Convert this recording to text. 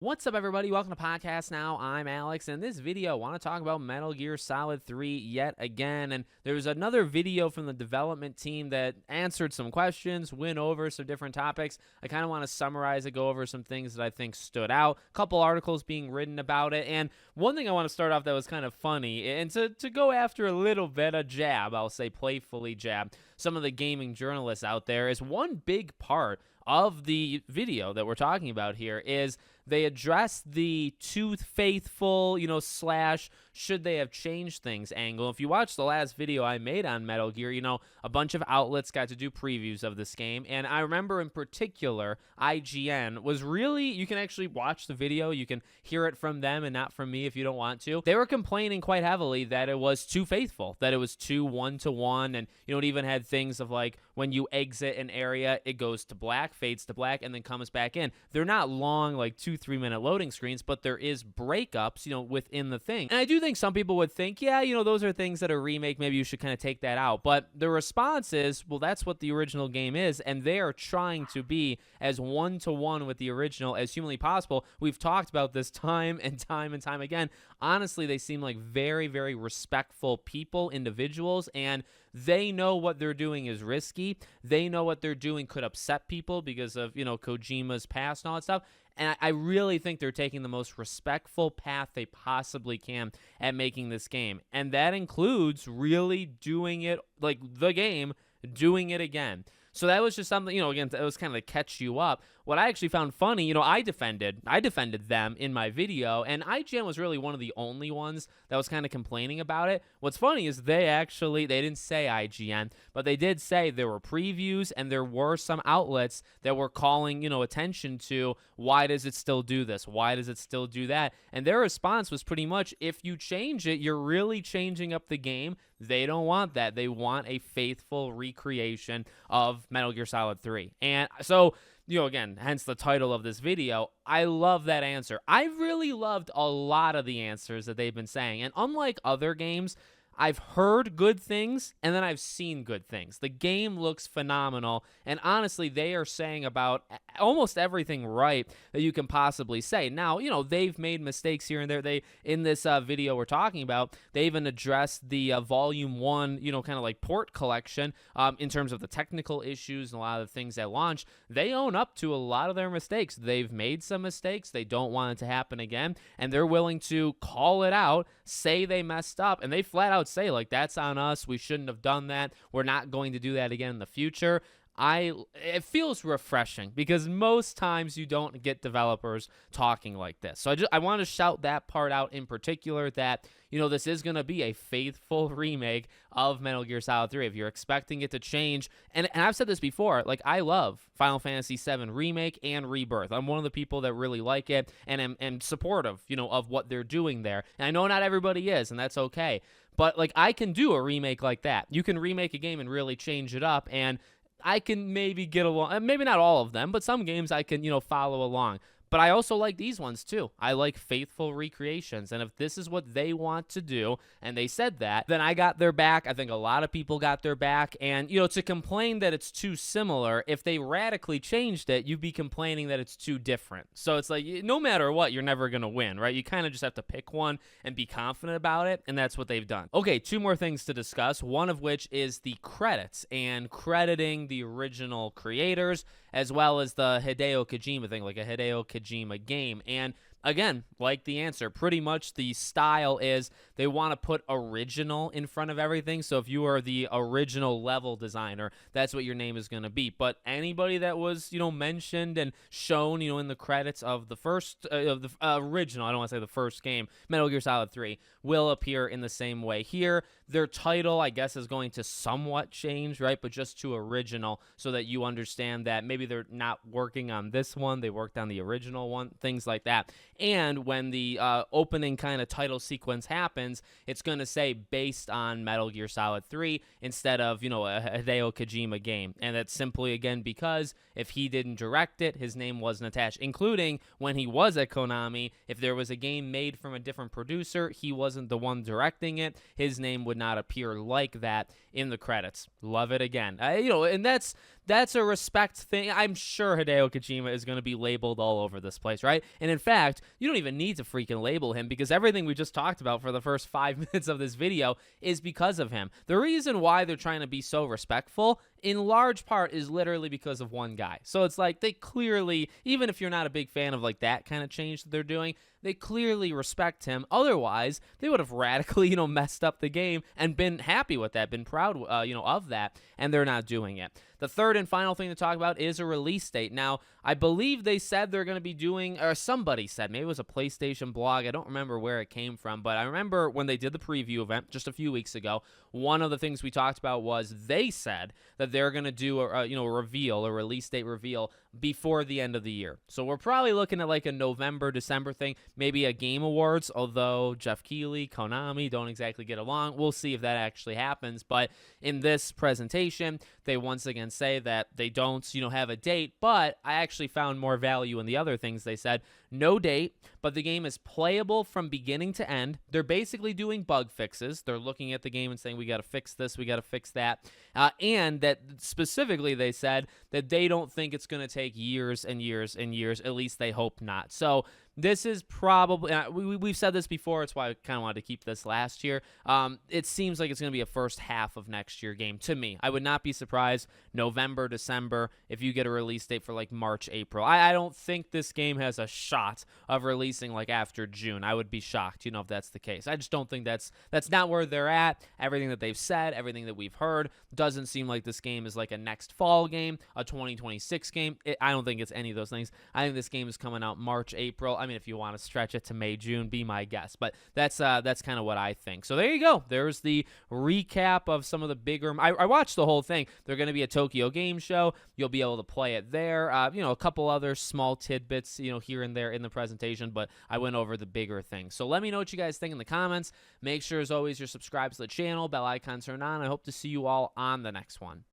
What's up, everybody? Welcome to Podcast Now. I'm Alex, and in this video, I want to talk about Metal Gear Solid 3 yet again. And there's another video from the development team that answered some questions, went over some different topics. I kind of want to summarize it, go over some things that I think stood out, a couple articles being written about it. And one thing I want to start off that was kind of funny, and to go after a little bit of jab, I'll say playfully jab, some of the gaming journalists out there, is one big part of the video that we're talking about here is they address the too faithful, slash should they have changed things angle. If you watch the last video I made on Metal Gear, a bunch of outlets got to do previews of this game. And I remember in particular, IGN was really, you can actually watch the video. You can hear it from them and not from me if you don't want to. They were complaining quite heavily that it was too faithful, that it was too one-to-one. And, it even had things of like when you exit an area, it goes to black, fades to black, and then comes back in. They're not long, like 2-3 minute loading screens, but there is breakups, within the thing. And I do think some people would think, yeah, those are things that a remake, maybe you should kind of take that out. But the response is, well, that's what the original game is, and they are trying to be as one-to-one with the original as humanly possible. We've talked about this time and time and time again. Honestly, they seem like very, very respectful people, individuals, and they know what they're doing is risky. They know what they're doing could upset people because of, Kojima's past and all that stuff. And I really think they're taking the most respectful path they possibly can at making this game. And that includes really doing it, like the game, doing it again. So that was just something, again, it was kind of to catch you up. What I actually found funny, I defended them in my video, and IGN was really one of the only ones that was kind of complaining about it. What's funny is they didn't say IGN, but they did say there were previews and there were some outlets that were calling, attention to why does it still do this? Why does it still do that? And their response was pretty much, if you change it, you're really changing up the game. They don't want that. They want a faithful recreation of Metal Gear Solid 3. And so, again, hence the title of this video, I love that answer. I really loved a lot of the answers that they've been saying. And unlike other games, I've heard good things, and then I've seen good things. The game looks phenomenal, and honestly, they are saying about almost everything right that you can possibly say. Now, they've made mistakes here and there. In this video we're talking about, they even addressed the Volume 1, kind of like port collection in terms of the technical issues and a lot of the things at launch. They own up to a lot of their mistakes. They've made some mistakes. They don't want it to happen again, and they're willing to call it out, say they messed up, and they flat out say, like, that's on us. We shouldn't have done that. We're not going to do that again in the future. It feels refreshing because most times you don't get developers talking like this. So I want to shout that part out in particular, that this is going to be a faithful remake of Metal Gear Solid 3. If you're expecting it to change, and I've said this before, like, I love Final Fantasy VII Remake and Rebirth. I'm one of the people that really like it and am supportive, of what they're doing there. And I know not everybody is, and that's okay. But, like, I can do a remake like that. You can remake a game and really change it up, and I can maybe get along, maybe not all of them, but some games I can, follow along. But I also like these ones too. I like faithful recreations. And if this is what they want to do, and they said that, then I got their back. I think a lot of people got their back. And, to complain that it's too similar, if they radically changed it, you'd be complaining that it's too different. So it's like, no matter what, you're never going to win, right? You kind of just have to pick one and be confident about it. And that's what they've done. Okay, two more things to discuss. One of which is the credits and crediting the original creators, as well as the Hideo Kojima thing, like a Hideo Kojima game. And again, like the answer, pretty much the style is they want to put original in front of everything. So if you are the original level designer, that's what your name is going to be. But anybody that was, mentioned and shown, in the credits of the first, of the original, I don't want to say the first game, Metal Gear Solid 3, will appear in the same way here. Their title, I guess, is going to somewhat change, right? But just to original, so that you understand that maybe they're not working on this one. They worked on the original one, things like that. And when the opening kind of title sequence happens, it's going to say based on Metal Gear Solid 3 instead of, a Hideo Kojima game. And that's simply, again, because if he didn't direct it, his name wasn't attached, including when he was at Konami. If there was a game made from a different producer, he wasn't the one directing it, his name would not appear like that in the credits. Love it again. And that's a respect thing. I'm sure Hideo Kojima is going to be labeled all over this place, right? And in fact, you don't even need to freaking label him, because everything we just talked about for the first 5 minutes of this video is because of him. The reason why they're trying to be so respectful, in large part, is literally because of one guy. So it's like they clearly, even if you're not a big fan of like that kind of change that they're doing, they clearly respect him. Otherwise, they would have radically, messed up the game and been happy with that, been proud, of that, and they're not doing it. The third and final thing to talk about is a release date. Now, I believe they said they're going to be doing, or somebody said, maybe it was a PlayStation blog, I don't remember where it came from, but I remember when they did the preview event just a few weeks ago, one of the things we talked about was they said that they're going to do a release date reveal before the end of the year. So we're probably looking at like a November, December thing, maybe a Game Awards, although Jeff Keighley, Konami don't exactly get along. We'll see if that actually happens. But in this presentation, they once again say that they don't, have a date, but I actually found more value in the other things they said. No date, but the game is playable from beginning to end. They're basically doing bug fixes. They're looking at the game and saying, we got to fix this, we got to fix that. And that specifically they said that they don't think it's going to take years and years and years. At least they hope not. So this is probably, we've said this before, it's why I kind of wanted to keep this last year. It seems like it's going to be a first half of next year game to me. I would not be surprised November, December, if you get a release date for like March, April. I don't think this game has a shot of releasing like after June. I would be shocked, if that's the case. I just don't think that's not where they're at. Everything that they've said, everything that we've heard, doesn't seem like this game is like a next fall game, a 2026 game. I don't think it's any of those things. I think this game is coming out March, April. I mean, if you want to stretch it to May, June, be my guest. But that's kind of what I think. So there you go. There's the recap of some of the bigger. I watched the whole thing. They're going to be a Tokyo Game Show. You'll be able to play it there. A couple other small tidbits, here and there in the presentation. But I went over the bigger things. So let me know what you guys think in the comments. Make sure, as always, you're subscribed to the channel. Bell icon turned on. I hope to see you all on the next one.